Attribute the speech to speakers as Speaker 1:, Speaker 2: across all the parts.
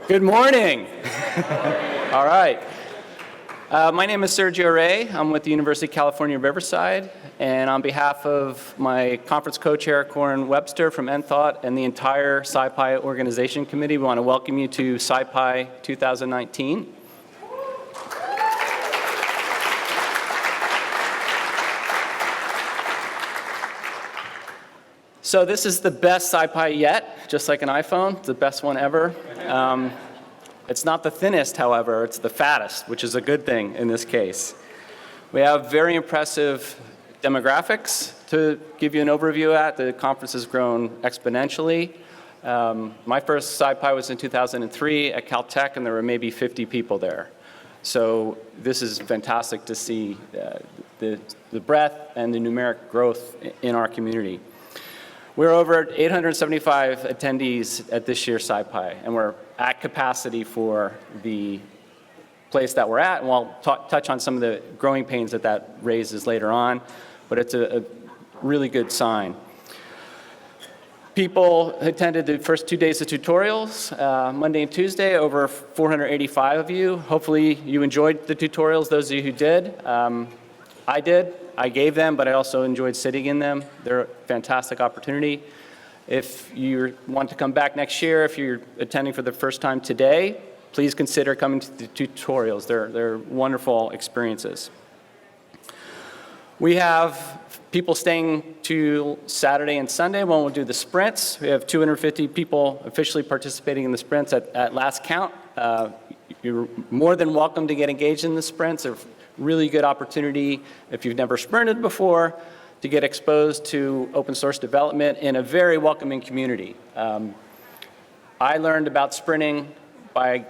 Speaker 1: Good morning. All right. My name is Serge Rey. I'm with the University of California, Riverside. And on behalf of my conference co-chair, Corin Webster from nThought, and the entire SciPy organization committee, we want to welcome you to SciPy 2019. So this is the best SciPy yet, just like an iPhone. It's the best one ever. It's not the thinnest, however, it's the fattest, which is a good thing in this case. We have very impressive demographics to give you an overview at. The conference has grown exponentially. My first SciPy was in 2003 at Caltech, and there were maybe 50 people there. So this is fantastic to see the breadth and the numeric growth in our community. We're over 875 attendees at this year's SciPy, and we're at capacity for the place that we're at, and we'll touch on some of the growing pains that raises later on, but it's a really good sign. People attended the first 2 days of tutorials, Monday and Tuesday, over 485 of you. Hopefully you enjoyed the tutorials, those of you who did. I did. I gave them, but I also enjoyed sitting in them. They're a fantastic opportunity. If you want to come back next year, if you're attending for the first time today, please consider coming to the tutorials. They're wonderful experiences. We have people staying to Saturday and Sunday when we'll do the sprints. We have 250 people officially participating in the sprints at last count. You're more than welcome to get engaged in the sprints. They're really good opportunity if you've never sprinted before to get exposed to open source development in a very welcoming community. I learned about sprinting by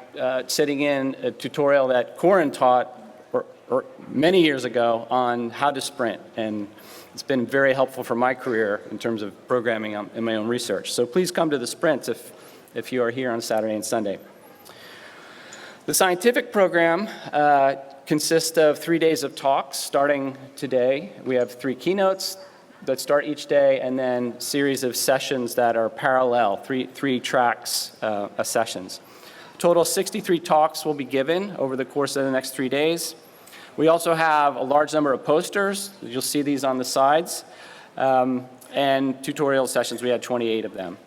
Speaker 1: sitting in a tutorial that Corin taught many years ago on how to sprint, and it's been very helpful for my career in terms of programming in my own research. So please come to the sprints if you are here on Saturday and Sunday. The scientific program consists of 3 days of talks starting today. We have 3 keynotes that start each day, and then series of sessions that are parallel, three tracks of sessions. Total 63 talks will be given over the course of the next 3 days. We also have a large number of posters. You'll see these on the sides. And tutorial sessions, we had 28 of them.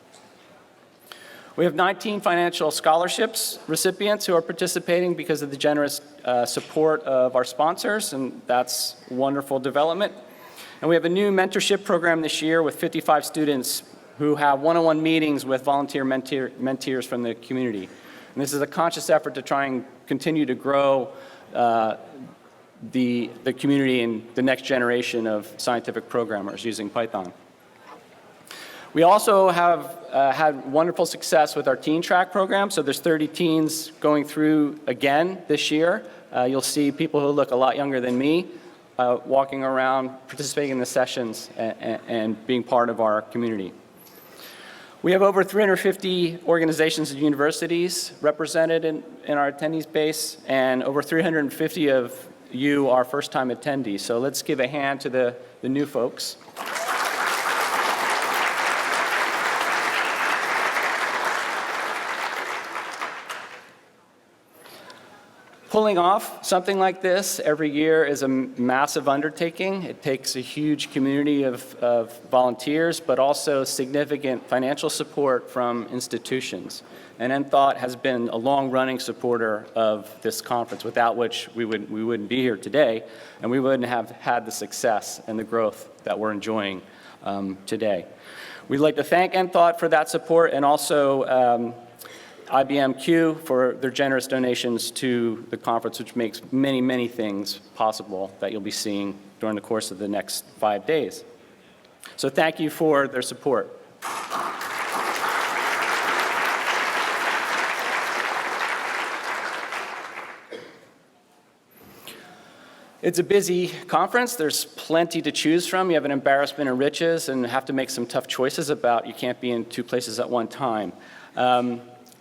Speaker 1: We have 19 financial scholarships recipients who are participating because of the generous support of our sponsors, and that's wonderful development. And we have a new mentorship program this year with 55 students who have one-on-one meetings with volunteer mentees from the community. And this is a conscious effort to try and continue to grow the community and the next generation of scientific programmers using Python. We also have had wonderful success with our teen track program. So there's 30 teens going through again this year. You'll see people who look a lot younger than me walking around, participating in the sessions, and being part of our community. We have over 350 organizations and universities represented in our attendees base, and over 350 of you are first-time attendees. So let's give a hand to the new folks. Pulling off something like this every year is a massive undertaking. It takes a huge community of volunteers, but also significant financial support from institutions. And nThought has been a long-running supporter of this conference, without which we wouldn't be here today, and we wouldn't have had the success and the growth that we're enjoying today. We'd like to thank nThought for that support, and also IBM-Q for their generous donations to the conference, which makes many, many things possible that you'll be seeing during the course of the next 5 days. So thank you for their support. It's a busy conference. There's plenty to choose from. You have an embarrassment of riches and have to make some tough choices about you can't be in 2 places at one time.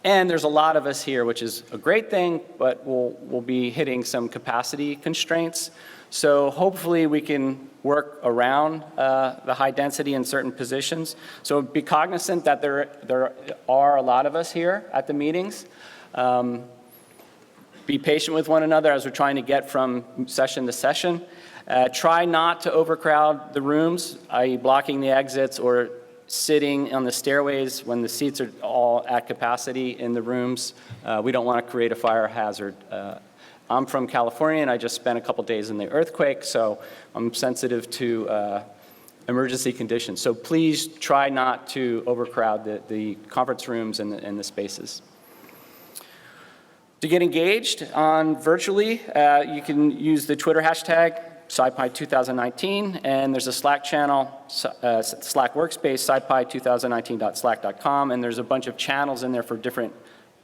Speaker 1: And there's a lot of us here, which is a great thing, but we'll be hitting some capacity constraints. So hopefully we can work around the high density in certain positions. So be cognizant that there are a lot of us here at the meetings. Be patient with one another as we're trying to get from session to session. Try not to overcrowd the rooms, i.e. blocking the exits or sitting on the stairways when the seats are all at capacity in the rooms. We don't want to create a fire hazard. I'm from California, and I just spent a couple days in the earthquake, so I'm sensitive to emergency conditions. So please try not to overcrowd the conference rooms and the spaces. To get engaged on virtually, you can use the Twitter hashtag SciPy 2019, and there's a Slack channel, Slack workspace, SciPy2019.slack.com, and there's a bunch of channels in there for different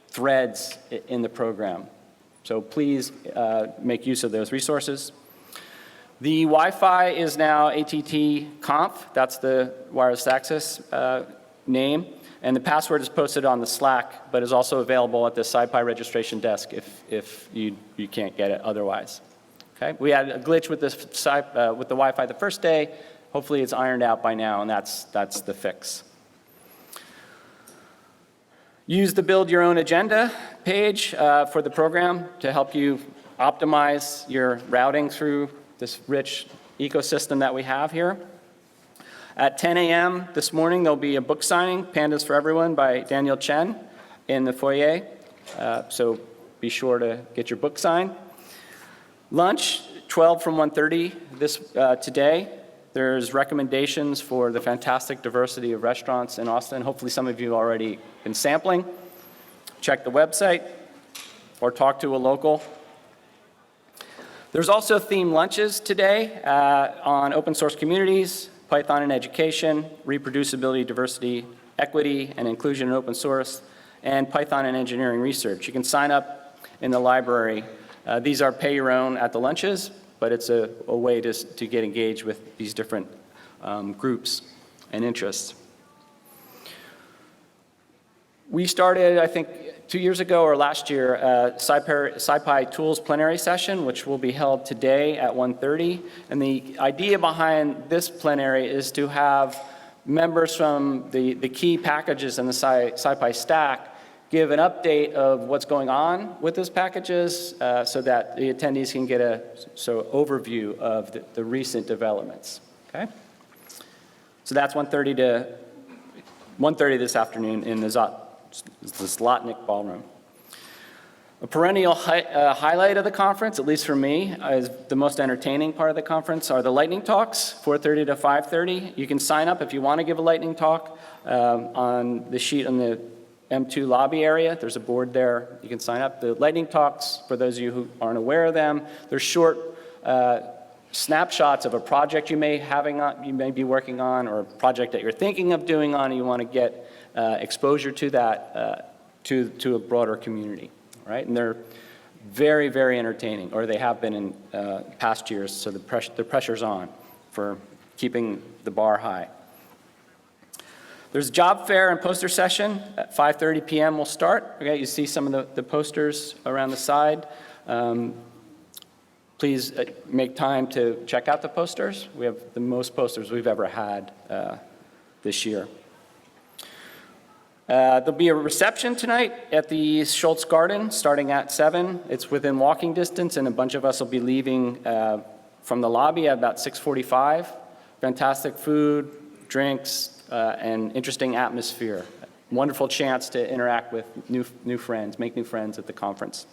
Speaker 1: threads in the program. So please make use of those resources. The Wi-Fi is now ATT Conf. That's the wireless access name. And the password is posted on the Slack, but is also available at the SciPy registration desk if you can't get it otherwise. Okay? We had a glitch with the Wi-Fi the first day. Hopefully it's ironed out by now, and that's the fix. Use the Build Your Own Agenda page for the program to help you optimize your routing through this rich ecosystem that we have here. At 10 a.m. this morning, there'll be a book signing, Pandas for Everyone by Daniel Chen in the foyer. So be sure to get your book signed. Lunch, 12 from 1:30 today. There's recommendations for the fantastic diversity of restaurants in Austin. Hopefully some of you have already been sampling. Check the website or talk to a local. There's also themed lunches today on open source communities, Python and education, reproducibility, diversity, equity, and inclusion in open source, and Python and engineering research. You can sign up in the library. These are pay your own at the lunches, but it's a way to get engaged with these different groups and interests. We started, I think, 2 years ago or last year, SciPy Tools plenary session, which will be held today at 1:30. And the idea behind this plenary is to have members from the key packages in the SciPy stack give an update of what's going on with those packages so that the attendees can get a overview of the recent developments. Okay? So that's 1:30 this afternoon in the Zlotnick Ballroom. A perennial highlight of the conference, at least for me, is the most entertaining part of the conference, are the lightning talks, 4:30 to 5:30. You can sign up if you want to give a lightning talk on the sheet on the M2 lobby area. There's a board there. You can sign up. The lightning talks, for those of you who aren't aware of them, they're short snapshots of a project you may be working on, or a project that you're thinking of doing on, and you want to get exposure to that to a broader community, right? And they're very, very entertaining, or they have been in past years, so the pressure's on for keeping the bar high. There's a job fair and poster session at 5:30 p.m. will start. Okay, you see some of the posters around the side. Please make time to check out the posters. We have the most posters we've ever had this year. There'll be a reception tonight at the Schultz Garden starting at 7. It's within walking distance, and a bunch of us will be leaving from the lobby at about 6:45. Fantastic food, drinks, and interesting atmosphere. Wonderful chance to interact with new friends, make new friends at the conference.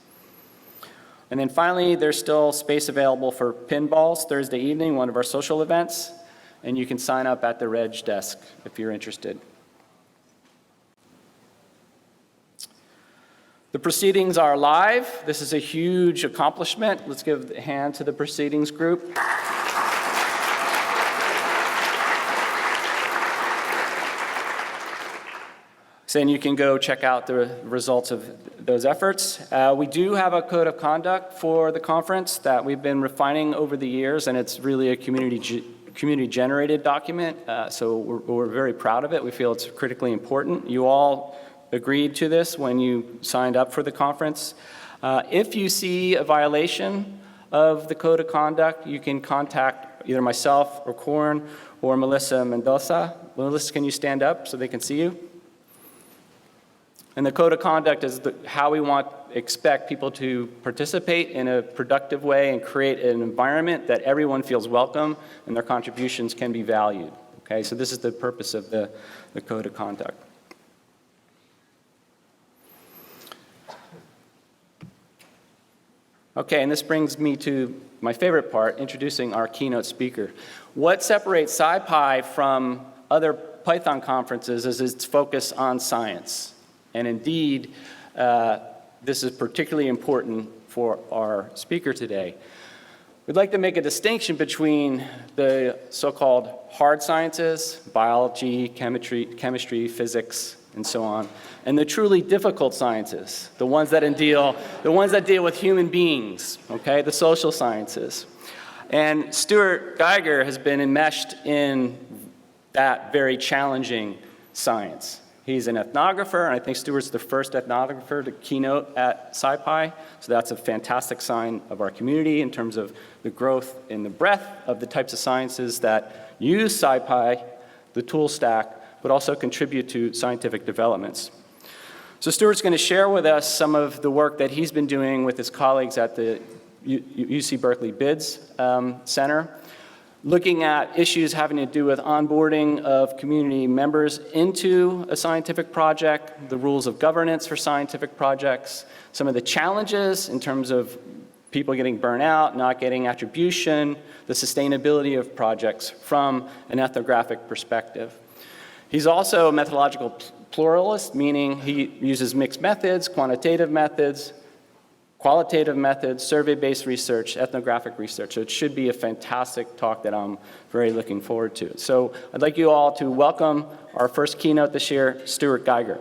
Speaker 1: And then finally, there's still space available for pinballs Thursday evening, one of our social events, and you can sign up at the Reg desk if you're interested. The proceedings are live. This is a huge accomplishment. Let's give a hand to the proceedings group. And you can go check out the results of those efforts. We do have a code of conduct for the conference that we've been refining over the years, and it's really a community-generated document, so we're very proud of it. We feel it's critically important. You all agreed to this when you signed up for the conference. If you see a violation of the code of conduct, you can contact either myself or Corn or Melissa Mendoza. Melissa, can you stand up so they can see you? And the code of conduct is how we expect people to participate in a productive way and create an environment that everyone feels welcome and their contributions can be valued. Okay, so this is the purpose of the code of conduct. Okay, and this brings me to my favorite part, introducing our keynote speaker. What separates SciPy from other Python conferences is its focus on science. And indeed, this is particularly important for our speaker today. We'd like to make a distinction between the so-called hard sciences, biology, chemistry, physics, and so on, and the truly difficult sciences, the ones that deal with human beings, okay, the social sciences. And Stuart Geiger has been enmeshed in that very challenging science. He's an ethnographer, and I think Stuart's the first ethnographer to keynote at SciPy, so that's a fantastic sign of our community in terms of the growth and the breadth of the types of sciences that use SciPy, the tool stack, but also contribute to scientific developments. So Stuart's going to share with us some of the work that he's been doing with his colleagues at the UC Berkeley BIDS Center, looking at issues having to do with onboarding of community members into a scientific project, the rules of governance for scientific projects, some of the challenges in terms of people getting burnt out, not getting attribution, the sustainability of projects from an ethnographic perspective. He's also a methodological pluralist, meaning he uses mixed methods, quantitative methods, qualitative methods, survey-based research, ethnographic research. So it should be a fantastic talk that I'm very looking forward to. So I'd like you all to welcome our first keynote this year, Stuart Geiger.